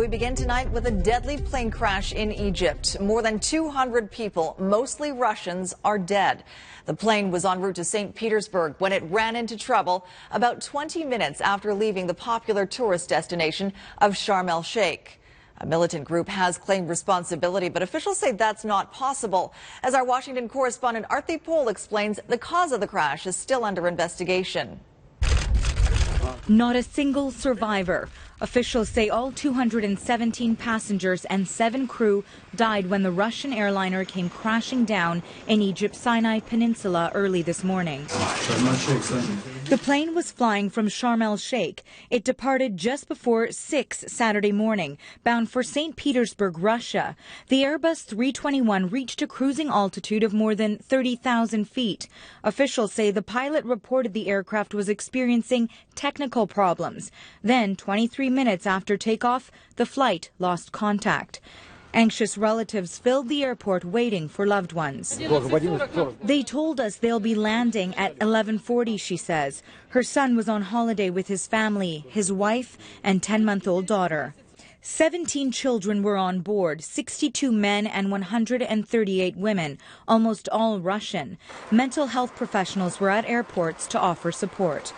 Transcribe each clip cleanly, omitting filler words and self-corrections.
We begin tonight with a deadly plane crash in Egypt. More than 200 people, mostly Russians, are dead. The plane was en route to St. Petersburg when it ran into trouble about 20 minutes after leaving the popular tourist destination of Sharm el-Sheikh. A militant group has claimed responsibility, but officials say that's not possible. As our Washington correspondent Aarti explains, the cause of the crash is still under investigation. Not a single survivor. Officials say all 217 passengers and 7 crew died when the Russian airliner came crashing down in Egypts Sinai Peninsula early this morning. The plane was flying from Sharm el-Sheikh. It departed just before 6 Saturday morning, bound for St. Petersburg, Russia. The Airbus 321 reached a cruising altitude of more than 30,000 feet. Officials say the pilot reported the aircraft was experiencing technical problems. Then, 23 minutes after takeoff, the flight lost contact. Anxious relatives filled the airport waiting for loved ones. They told us they'll be landing at 11:40, she says. Her son was on holiday with his family, his wife, and 10-month-old daughter. 17 children were on board, 62 men and 138 women, almost all Russian. Mental health professionals were at airports to offer support.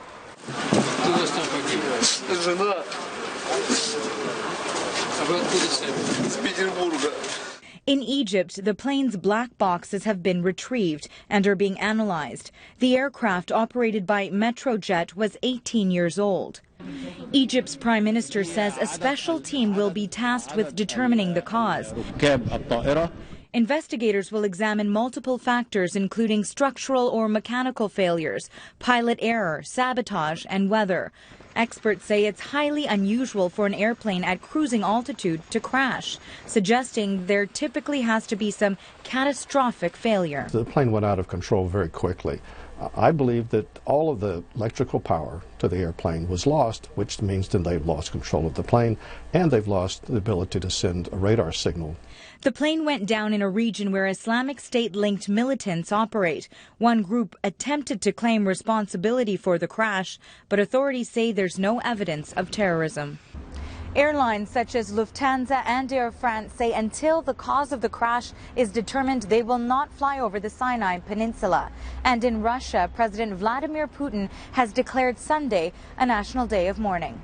In Egypt, the plane's black boxes have been retrieved and are being analyzed. The aircraft, operated by Metrojet, was 18 years old. Egypt's prime minister says a special team will be tasked with determining the cause. Investigators will examine multiple factors, including structural or mechanical failures, pilot error, sabotage, and weather. Experts say it's highly unusual for an airplane at cruising altitude to crash, suggesting there typically has to be some catastrophic failure. The plane went out of control very quickly. I believe that all of the electrical power to the airplane was lost, which means that they've lost control of the plane and they've lost the ability to send a radar signal. The plane went down in a region where Islamic State-linked militants operate. One group attempted to claim responsibility for the crash, but authorities say there's no evidence of terrorism. Airlines such as Lufthansa and Air France say until the cause of the crash is determined, they will not fly over the Sinai Peninsula. And in Russia, President Vladimir Putin has declared Sunday a national day of mourning.